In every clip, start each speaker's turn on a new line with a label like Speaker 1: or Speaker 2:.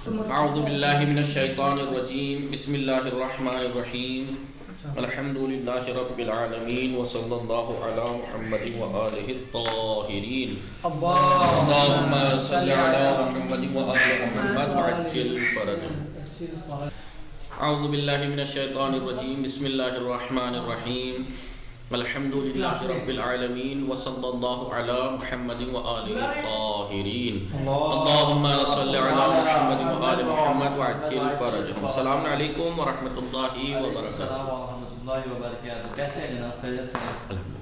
Speaker 1: اعوذ باللہ من الشیطان الرجیم بسم اللہ الرحمن الرحیم الحمد للہ رب العالمین وصلی اللہ علی محمد وآلہ الطاہرین اللہم صلی علی محمد وآل محمد وعجل فرجهم. اعوذ باللہ من الشیطان الرجیم بسم اللہ الرحمن الرحیم الحمد للہ رب العالمین وصلی اللہ علی محمد وآلہ الطاہرین اللہم صلی علی محمد وآل محمد وعجل فرجهم. السلام علیکم ورحمۃ اللہ وبرکاتہ.
Speaker 2: کیسے ہیں جناب؟ خیریت سے ہیں؟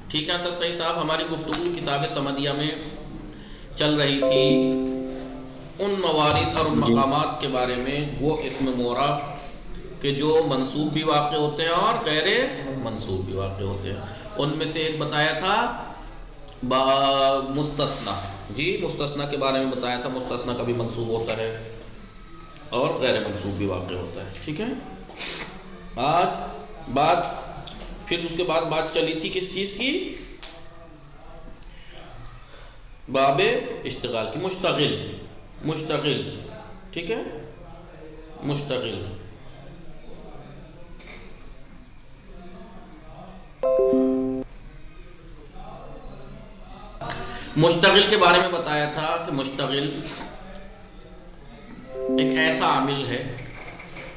Speaker 1: ٹھیک ہے سر صحیح صاحب. ہماری گفتگو کتاب سمدیہ میں چل رہی تھی ان موارد اور ان مقامات کے بارے میں وہ اسم معرب کہ جو منصوب بھی واقع ہوتے ہیں اور غیر منصوب بھی واقع ہوتے ہیں. ان میں سے ایک بتایا تھا مستثنی. جی مستثنی کے بارے میں بتایا تھا. مستثنی کبھی منصوب ہوتا ہے اور غیر منصوب بھی واقع ہوتا ہے. ٹھیک ہے. آج بات پھر اس کے بعد بات چلی تھی کس چیز کی؟ باب اشتغال کی. مشتغل. ٹھیک ہے. مشتغل کے بارے میں بتایا تھا کہ مشتغل ایک ایسا عامل ہے.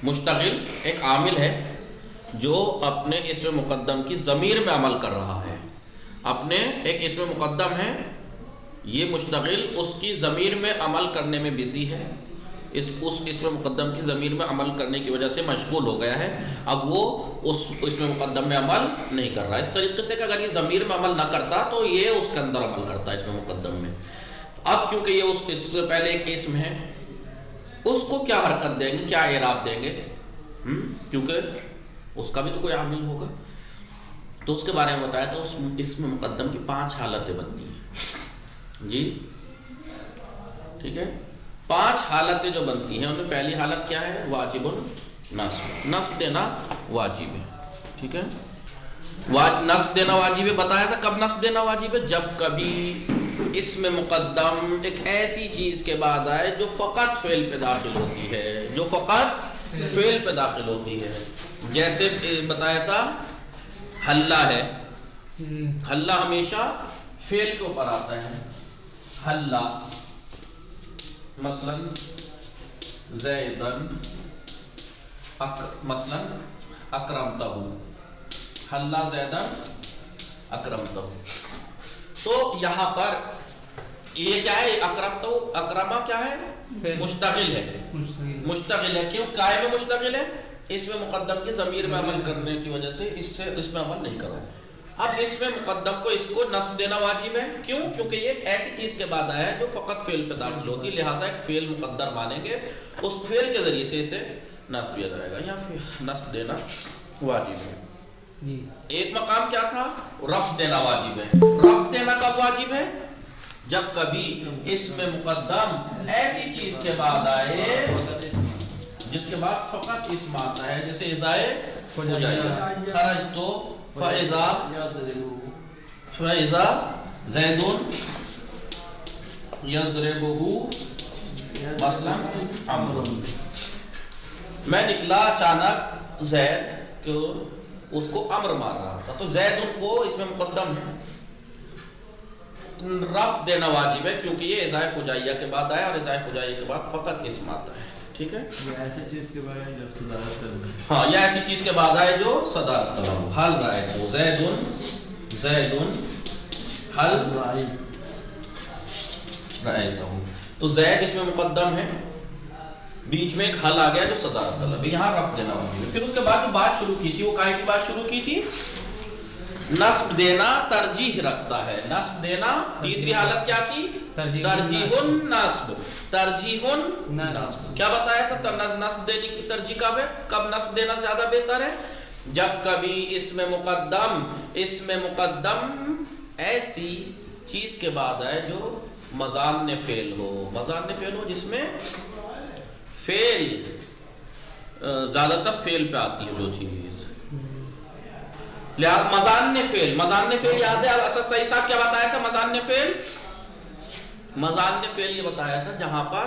Speaker 1: مشتغل ایک عامل ہے جو اپنے اسم مقدم کی ضمیر میں عمل کر رہا ہے. اپنے ایک اسم مقدم ہے، یہ مشتغل اس کی ضمیر میں عمل کرنے میں بزی ہے. اس اسم مقدم کی ضمیر میں عمل کرنے کی وجہ سے مشغول ہو گیا ہے. اب وہ اس اسم مقدم میں عمل نہیں کر رہا. اس طریقے سے کہ اگر یہ ضمیر میں عمل نہ کرتا تو یہ اس کے اندر عمل کرتا ہے اسم مقدم میں. اب کیونکہ یہ اس سے پہلے ایک اسم ہے، اس کو کیا حرکت دیں گے، کیا اعراب دیں گے؟ کیونکہ اس کا بھی تو کوئی عامل ہوگا. تو اس کے بارے میں بتایا تھا اس اسم مقدم کی 5 حالتیں بنتی ہیں. جی ٹھیک ہے. 5 حالتیں جو بنتی ہیں ان میں پہلی حالت کیا ہے؟ واجب النصب. نصب دینا واجب ہے. ٹھیک ہے. نصب دینا واجب ہے. بتایا تھا کب نصب دینا واجب ہے؟ جب کبھی اسم مقدم ایک ایسی چیز کے بعد آئے جو فقط فعل پہ داخل ہوتی ہے. جیسے بتایا تھا حلہ ہے. حلہ ہمیشہ فعل کے اوپر آتا ہے. حلہ مثلا زیدن مثلا اکرمتہ. حلہ زیدن اکرمتہ. تو یہاں پر یہ کیا ہے؟ اکرمتہ. اکرمہ کیا ہے؟ مشتغل ہے. کیوں قائم مشتغل ہے؟ اس میں مقدم کی ضمیر میں عمل کرنے کی وجہ سے اس میں عمل نہیں کر رہا ہے. اب اس میں مقدم کو اس کو نصب دینا واجب ہے. کیوں؟ کیونکہ یہ ایک ایسی چیز کے بعد آیا ہے جو فقط فعل پہ داخل ہوتی ہے. لہذا ایک فعل مقدر مانیں گے، اس فعل کے ذریعے سے اسے نصب دیا جائے گا یا پھر نصب دینا واجب ہے. ایک مقام کیا تھا؟ رفع دینا واجب ہے. رفع دینا کب واجب ہے؟ جب کبھی اس میں مقدم ایسی چیز کے بعد آئے جس کے بعد فقط اسم آتا ہے. جیسے ازائے خرج تو فَإِذَا زَيْدٌ يَضْرِبُهُ مثلا عمرو. میں نکلا اچانک زید کہ اس کو امر مار رہا تھا. تو زید ان کو اس میں مقدم ہے. رفع دینا واجب ہے کیونکہ یہ اضافہ فجائیہ کے بعد آیا اور اضافہ فجائیہ کے بعد فقط اسم آتا ہے. ٹھیک ہے.
Speaker 2: ایسی چیز کے بعد جب صدارت کرو.
Speaker 1: ہاں یا ایسی چیز کے بعد آئے جو صدارت کرو. حل رائے تو زیدن حل رائے ہوں. تو زید اس میں مقدم ہے، بیچ میں ایک حل آ گیا جو صدارت طلب. یہاں رفع دینا واجب ہے. پھر اس کے بعد جو بات شروع کی تھی وہ کائے کی بات شروع کی تھی؟ نصب دینا ترجیح رکھتا ہے. نصب دینا تیسری حالت کیا تھی؟ ترجیح النصب. کیا بتایا تھا؟ نصب دینے کی ترجیح کب ہے؟ کب نصب دینا زیادہ بہتر ہے؟ جب کبھی اسم مقدم ایسی چیز کے بعد آئے جو مضان فعل ہو جس میں فعل زیادہ تر فعل پہ آتی ہے جو چیز. مضان فعل یاد ہے اسد صحیح صاحب کیا بتایا تھا؟ مضان فعل یہ بتایا تھا جہاں پر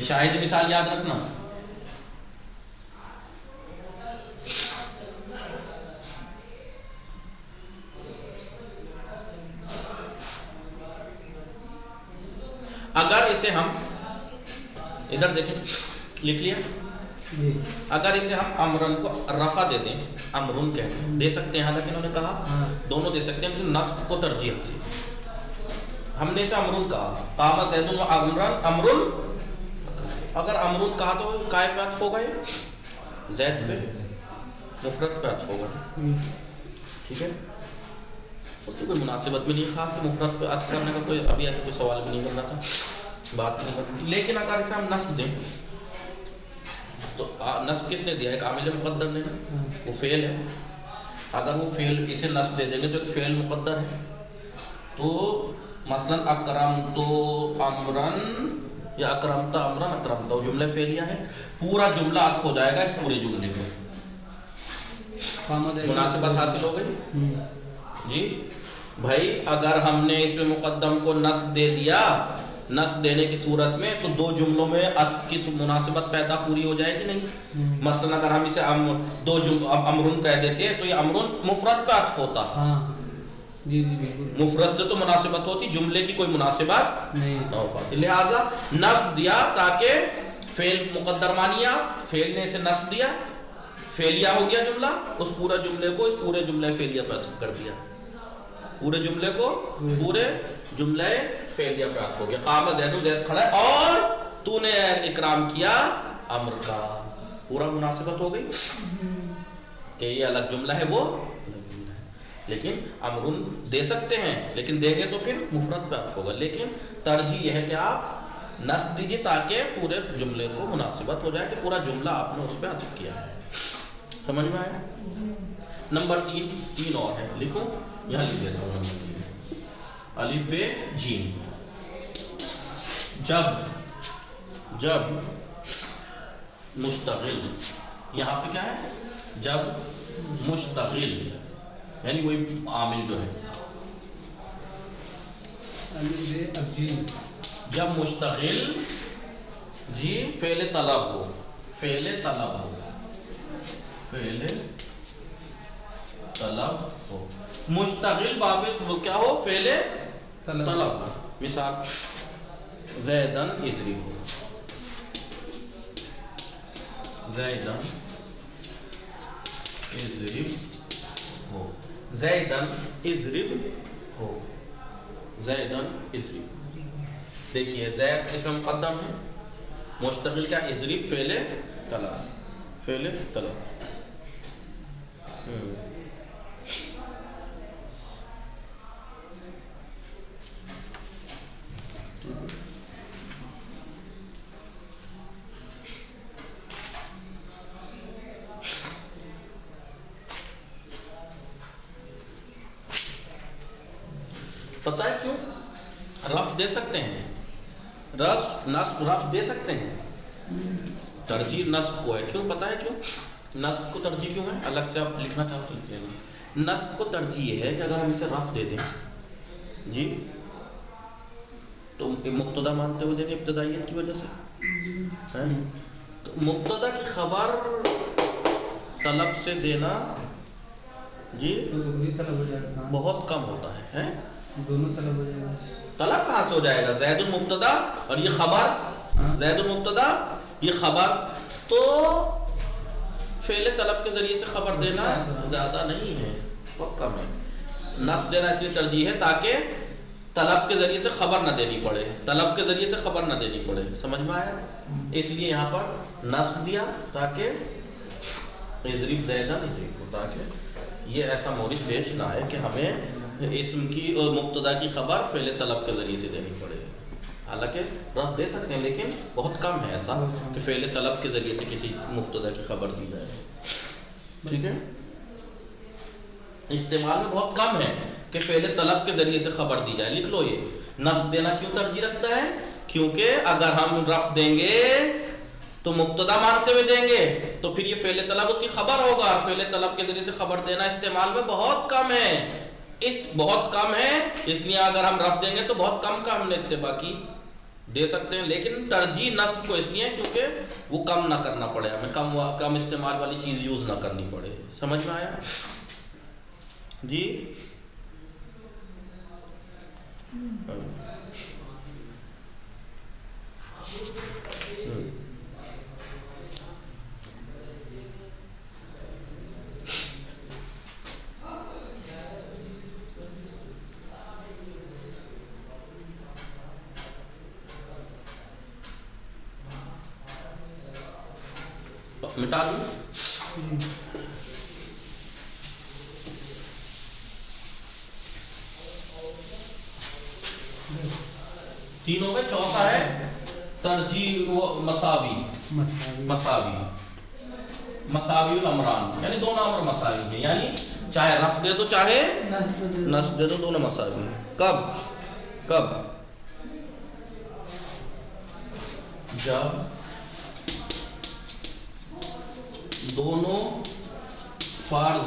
Speaker 1: شاہد مثال یاد رکھنا. اگر اسے ہم ادھر دیکھیں لکھ لیا.
Speaker 3: جی
Speaker 1: اگر اسے ہم امرن کو رفع دے دیں, امرن کہیں دے سکتے ہیں, حالانکہ انہوں نے کہا دونوں دے سکتے ہیں, لیکن نصب کو ترجیح حاصل. ہم نے اسے امرن کہا, قام زید و امرن, امرن اگر امرن کہا تو کائے پہ عطف ہوگا, یہ زید پہ مفرد پہ عطف ہوگا. ٹھیک ہے, اس کی کوئی مناسبت بھی نہیں خاص کہ مفرد پہ عطف کرنے کا کوئی ابھی ایسا کوئی سوال بھی نہیں کرنا تھا, بات نہیں کرنی تھی. لیکن اگر اسے ہم نصب دیں تو نصب کس نے دیا ہے؟ عامل مقدر نے نا, وہ فعل ہے. اگر وہ فعل اسے نصب دے دیں گے تو ایک فعل مقدر ہے. تو مثلا اکرمت امرن یا اکرمت امرن, اکرمت وہ جملہ فعلیہ ہے, پورا جملہ عطف ہو جائے گا اس پورے جملے کو. مناسبت حاصل ہو گئی جی بھائی. اگر ہم نے اس میں مقدم کو نصب دے دیا, نصب دینے کی صورت میں تو دو جملوں میں عطف کی مناسبت پیدا پوری ہو جائے گی نہیں. مثلا اگر ہم اسے امرن کہہ دیتے ہیں تو یہ امرن مفرد پہ عطف ہوتا.
Speaker 3: جی جی بالکل,
Speaker 1: مفرد سے تو مناسبت ہوتی, جملے کی کوئی مناسبت
Speaker 3: نہیں
Speaker 1: نہ ہو پاتی. لہذا نصب دیا تاکہ فعل مقدر مانیا, فعل نے اسے نصب دیا, فعلیہ ہو گیا جملہ, اس پورا جملے کو اس پورے جملے فعلیہ پہ عطف کر دیا, پورے جملے کو پورے جملے فعلیہ پہ عطف ہو گیا. قام زید, زید کھڑا ہے اور تو نے اکرام کیا امر کا, پورا مناسبت ہو گئی کہ یہ الگ جملہ ہے, وہ لیکن امرن دے سکتے ہیں, لیکن دیں گے تو پھر مفرد پہ عطف ہوگا. لیکن ترجیح یہ ہے کہ آپ نصب دیجیے تاکہ پورے جملے کو مناسبت ہو جائے کہ پورا جملہ آپ نے اس پہ عطف کیا ہے. سمجھ میں آیا؟ نمبر 3 اور ہے, لکھو یہاں لکھ دیتا ہوں. نمبر 3 الف ب جیم. جب مشتغل, یہاں پہ کیا ہے؟ جب مشتغل یعنی وہی عامل جو ہے, جب مشتغل جی فعل طلب ہو, فعل طلب ہو, فعل طلب ہو, مشتغل بابت وہ کیا ہو؟ فعل طلب ہو. مثال زیدن اضرب ہو, زیدن اضرب ہو, زیدن اضرب ہو, زیدن اضرب. دیکھیے زید اس میں مقدم ہے, مشتغل کیا؟ اضرب فعل طلب, فعل طلب. پتہ ہے کیوں رف دے سکتے ہیں؟ نصب رف دے سکتے ہیں, ترجیح نصب کو ہے. کیوں پتہ ہے کیوں نصب کو ترجیح کیوں ہے؟ الگ سے آپ لکھنا چاہو تو لکھ لینا. نصب کو ترجیح یہ ہے کہ اگر ہم اسے رف دے دیں جی تو مبتدا مانتے ہو دیں گے ابتدائیت کی وجہ سے, تو مبتدا کی خبر طلب سے دینا جی بہت کم ہوتا ہے.
Speaker 3: دونوں طلب ہو جائے گا.
Speaker 1: طلب کہاں سے ہو جائے گا؟ زید المبتدا اور یہ خبر, زید المبتدا یہ خبر, تو فعل طلب کے ذریعے سے خبر دینا زیادہ نہیں ہے, بہت کم ہے. نصب دینا اس لیے ترجیح ہے تاکہ طلب کے ذریعے سے خبر نہ دینی پڑے, طلب کے ذریعے سے خبر نہ دینی پڑے. سمجھ میں آیا؟ اس لیے یہاں پر نصب دیا تاکہ اضرب زیدن اضرب ہو, تاکہ یہ ایسا مورد پیش نہ آئے کہ ہمیں اسم کی اور مبتدا کی خبر فعل طلب کے ذریعے سے دینی پڑے. حالانکہ رف دے سکتے ہیں لیکن بہت کم ہے ایسا کہ فعل طلب کے ذریعے سے کسی مبتدا کی خبر دی جائے. ٹھیک ہے, استعمال میں بہت کم ہے کہ فعل طلب کے ذریعے سے خبر دی جائے. لکھ لو یہ نصب دینا کیوں ترجیح رکھتا ہے, کیونکہ اگر ہم رف دیں گے تو مبتدا مانتے ہوئے دیں گے تو پھر یہ فعل طلب اس کی خبر ہوگا, اور فعل طلب کے ذریعے سے خبر دینا استعمال میں بہت کم ہے. بہت کم ہے, اس لیے اگر ہم رف دیں گے تو بہت کم کا ہم نے اتباع کی, دے سکتے ہیں، لیکن ترجیح نصب کو اس لیے کیونکہ وہ کم نہ کرنا پڑے، ہمیں کم استعمال والی چیز یوز نہ کرنی پڑے. سمجھ میں آیا جی؟ مٹا دوں. تین ہو گئے. چوتھا ہے ترجیح و مساوی. مساوی الامران، یعنی دونوں امر مساوی ہیں، یعنی چاہے رفع دے دو چاہے نصب دے دو، دونوں مساوی ہیں. کب جب دونوں فرض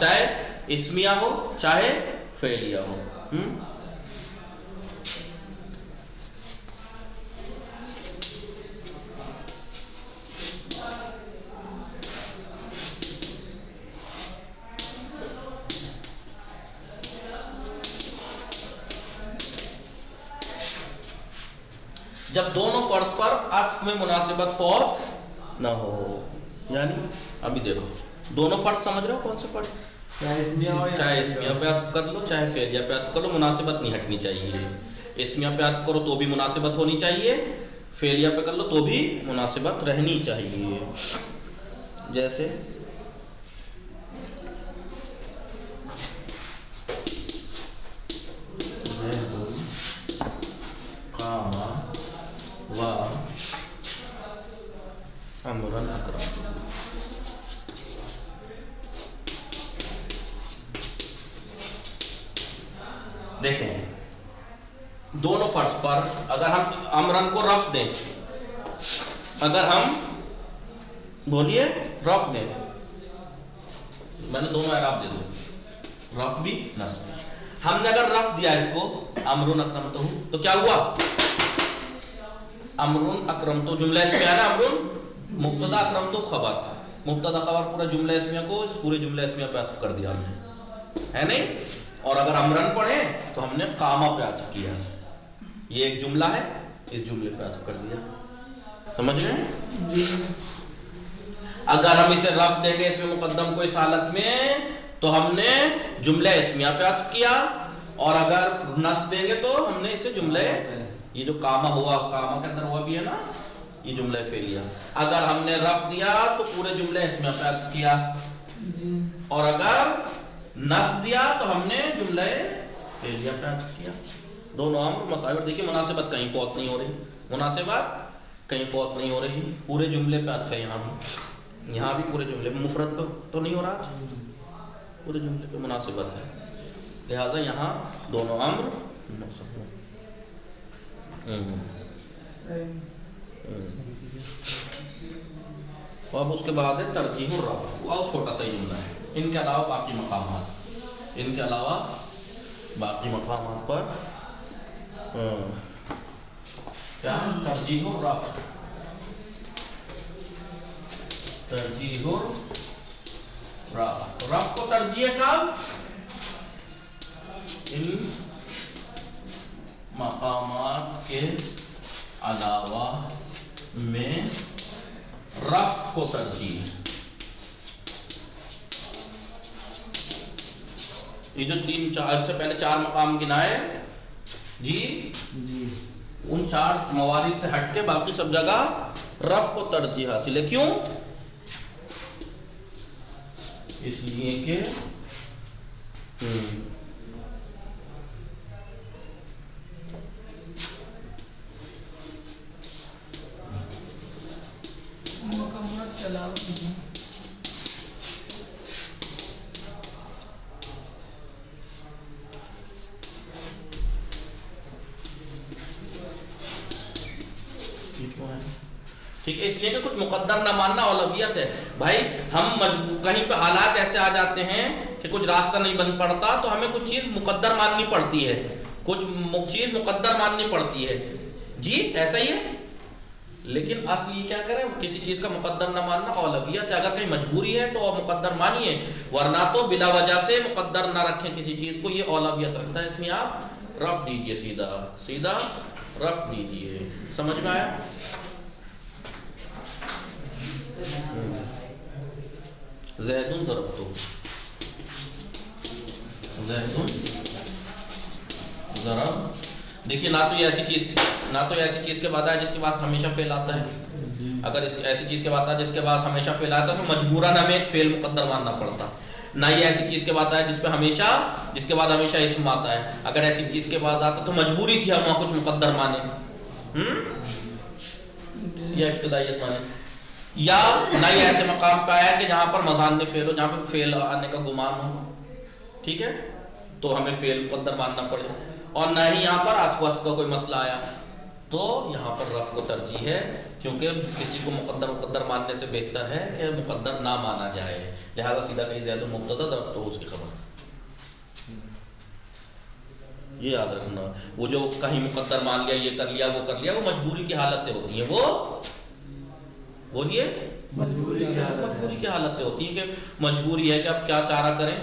Speaker 1: چاہے اسمیہ ہو چاہے فعلیہ ہو. جب دونوں فرض پر عطف میں مناسبت فوت نہ ہو. یعنی ابھی دیکھو دونوں فرض سمجھ رہے ہو کون سے فرض؟ چاہے اسمیہ پہ عطف کر لو چاہے فعلیہ پہ عطف کر لو، مناسبت نہیں ہٹنی چاہیے. اسمیہ پہ عطف کرو تو بھی مناسبت ہونی چاہیے، فعلیہ پہ کر لو تو بھی مناسبت رہنی چاہیے. جیسے امرن اکرم. دیکھیں دونوں فرض پر اگر ہم امرن کو رفع دیں، اگر ہم بولیے رفع دیں، میں نے دونوں اعراب دے دوں، رفع بھی نصب. ہم نے اگر رفع دیا اس کو امرن اکرمتہ تو کیا ہوا؟ امرن اکرمتہ جملہ اس میں آ رہا، امرن مبتدا اکرمتہ خبر، مبتدا خبر پورا جملہ اسمیہ کو پورے جملہ اسمیہ پہ عطف کر دیا ہم نے، ہے نہیں؟ اور اگر امرن پڑھیں تو ہم نے قامہ پہ عطف کیا، یہ ایک جملہ ہے اس جملے پہ عطف کر دیا. سمجھ رہے ہیں؟ اگر ہم اسے رفع دیں گے اس میں مقدم کو اس حالت میں تو ہم نے جملہ اسمیہ پہ عطف کیا، اور اگر نصب دیں گے تو ہم نے اسے جملہ، یہ جو قامہ ہوا قامہ کے اندر ہوا بھی ہے نا یہ جملہ فعلیہ، اگر ہم نے رفع دیا تو پورے جملے اسمیہ پہ عطف کیا، اور اگر نصب دیا تو ہم نے جملہ فعلیہ پہ عطف کیا. دونوں امر مساوی. دیکھیے مناسبت کہیں فوت نہیں ہو رہی، پورے جملے پہ عطف ہے. یہاں بھی پورے جملے پہ، مفرد پہ تو نہیں ہو رہا، پورے جملے پہ مناسبت ہے، لہذا یہاں دونوں امر نصب ہو. اب اس کے بعد ہے ترجیح الرفع، اور چھوٹا سا جملہ ہے. ان کے علاوہ باقی مقامات پر کیا ہے؟ ترجیح الرفع. رفع کو ترجیح کب؟ ان مقامات کے علاوہ میں رفع کو ترجیح. یہ جو تین چار سے پہلے چار مقام گنائے جی، ان چار موارد سے ہٹ کے باقی سب جگہ رفع کو ترجیح حاصل ہے. کیوں؟ اس لیے کہ
Speaker 3: مقامات کے علاوہ
Speaker 1: ٹھیک ہے، اس لیے کہ کچھ مقدر نہ ماننا اولویت ہے. بھائی ہم کہیں پہ حالات ایسے آ جاتے ہیں کہ کچھ راستہ نہیں بن پڑتا تو ہمیں کچھ چیز مقدر ماننی پڑتی ہے. کچھ چیز مقدر ماننی پڑتی ہے جی، ایسا ہی ہے. لیکن اصل کیا کریں، کسی چیز کا مقدر نہ ماننا اولویت ہے. اگر کہیں مجبوری ہے تو مقدر مانیے، ورنہ تو بلا وجہ سے مقدر نہ رکھیں کسی چیز کو، یہ اولویت رکھتا ہے. اس لیے آپ رفع دیجئے، سیدھا سیدھا رفع دیجئے. سمجھ میں آیا؟ زیدن ضربتو، زیدن ضرب. دیکھیے نہ تو یہ ایسی چیز کے بعد ہے جس کے بعد ہمیشہ فعل آتا ہے. اگر ایسی چیز کے بعد ہے جس کے بعد ہمیشہ فعل آتا ہے تو مجبوراً ہمیں ایک فعل مقدر ماننا پڑتا. نہ یہ ایسی چیز کے بعد ہے جس کے بعد ہمیشہ اسم آتا ہے. اگر ایسی چیز کے بعد آتا تو مجبوری تھی ہم وہاں کچھ مقدر مانے یا ابتدائیت مانے. یا نہ یہ ایسے مقام پہ آیا کہ جہاں پر مضان فعل ہو، جہاں پہ فعل آنے کا گمان ہو، ٹھیک ہے، تو ہمیں فعل مقدر ماننا پڑے. اور نہ ہی یہاں پر عطف وصف کا کوئی مسئلہ آیا، تو یہاں پر رفع کو ترجیح ہے، کیونکہ کسی کو مقدر ماننے سے بہتر ہے کہ مقدر نہ مانا جائے. لہذا سیدھا کہیں زید مبتدا ضرب تو اس کی خبر. یہ یاد رکھنا، وہ جو کہیں مقدر مان لیا، یہ کر لیا وہ کر لیا، وہ مجبوری کی حالتیں ہوتی ہیں. وہ بولیے مجبوری کی حالتیں ہوتی ہیں کہ مجبوری ہے کہ اب کیا چارہ کریں.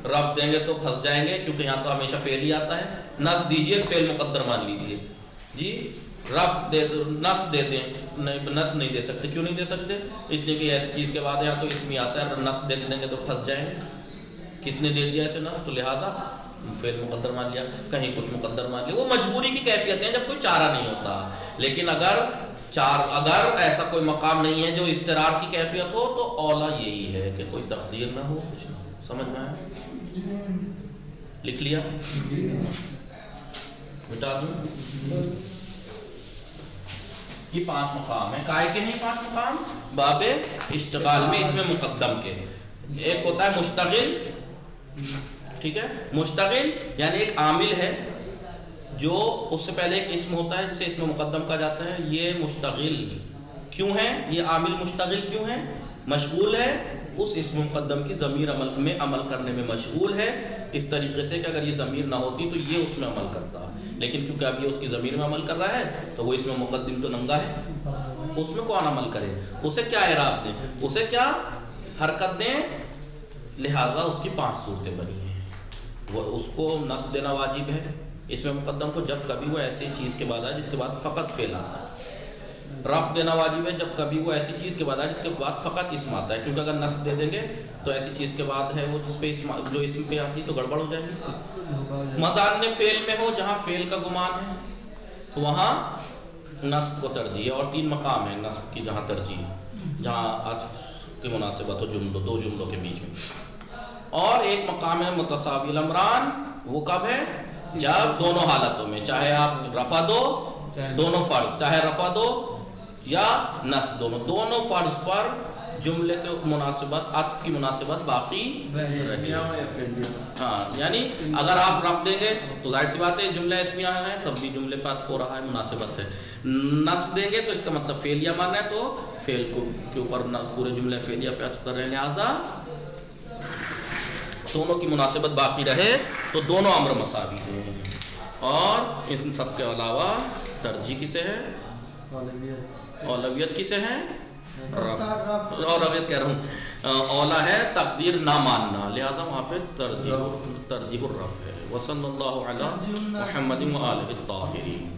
Speaker 1: رب دیں گے تو پھنس جائیں گے، کیونکہ یہاں تو ہمیشہ فعل ہی آتا ہے. نصب دیجئے، فعل مقدر مان لیجئے جی. رفع دے نصب دے دیں، نصب نہیں دے سکتے. کیوں نہیں دے سکتے؟ اس لیے کہ ایسی چیز کے بعد یا تو اسم ہی آتا ہے، نصب دے دیں گے تو پھنس جائیں گے. کس نے دے دیا ایسے نصب؟ تو لہٰذا فعل مقدر مان لیا، کہیں کچھ مقدر مان لیا. وہ مجبوری کی کیفیت ہے جب کوئی چارہ نہیں ہوتا. لیکن اگر ایسا کوئی مقام نہیں ہے جو اضطرار کی کیفیت ہو تو اولا یہی ہے کہ کوئی تقدیر نہ ہو، کچھ نہ ہو. سمجھ میں آیا؟ لکھ لیا؟ مٹا دوں؟ یہ 5 مقام ہیں. کائے کے ہیں 5 مقام؟ باب اشتغال میں اس میں مقدم کے. ایک ہوتا ہے مشتغل، ٹھیک ہے. مشتغل یعنی ایک عامل ہے جو اس سے پہلے ایک اسم ہوتا ہے جسے اس میں مقدم کہا جاتا ہے. یہ مشتغل کیوں ہے؟ یہ عامل مشتغل کیوں ہے؟ مشغول ہے اس اسم مقدم کی ضمیر عمل کرنے میں مشغول ہے، اس طریقے سے کہ اگر یہ ضمیر نہ ہوتی تو یہ اس میں عمل کرتا. لیکن کیونکہ اب یہ اس کی ضمیر میں عمل کر رہا ہے تو وہ اس میں مقدم تو ننگا ہے، اس میں کون عمل کرے؟ اسے کیا اعراب دیں، اسے کیا حرکت دیں؟ لہٰذا اس کی 5 صورتیں بنی ہیں. وہ اس کو نصب دینا واجب ہے اس میں مقدم کو جب کبھی وہ ایسی چیز کے بعد آئے جس کے بعد فقط فعل آتا ہے. رفع دینا واجب ہے جب کبھی وہ ایسی چیز کے بعد آئے جس کے بعد فقط اسم آتا ہے، کیونکہ اگر نصب دے دیں گے تو ایسی چیز کے بعد ہے وہ جس پہ جو اسم پہ آتی تو گڑبڑ ہو جائے گی. مضان فعل میں ہو جہاں فعل کا گمان ہے تو وہاں نصب کو ترجیح ہے. اور 3 مقام ہیں نصب کی جہاں ترجیح، جہاں عطف کی مناسبت ہو دو جملوں کے بیچ میں. اور ایک مقام ہے متساوی الامران. وہ کب ہے؟ جب دونوں حالتوں میں، چاہے آپ رفع دو، دونوں فرض، چاہے رفع دو یا نصب دونوں فرض پر جملے کے مناسبت، عطف کی مناسبت باقی. ہاں یعنی اگر آپ رفع دیں گے تو ظاہر سی بات ہے جملہ اسمیہ ہے، تب بھی جملے پر عطف ہو رہا ہے، مناسبت ہے. نصب دیں گے تو اس کا مطلب فعلیہ ماننا ہے، تو فعل کے اوپر پورے جملے فعلیہ پہ عطف کر رہے ہیں. لہٰذا دونوں کی مناسبت باقی رہے تو دونوں امر مساوی ہیں. اور ان سب کے علاوہ ترجیح کسے ہے؟ اولویت کسے ہے؟ اولویت کہہ رہا ہوں، اولا ہے تقدیر نہ ماننا، لہذا وہاں پہ ترجیح الرفع ہے. وصلی اللہ علی محمد وآلہ الطاہرین.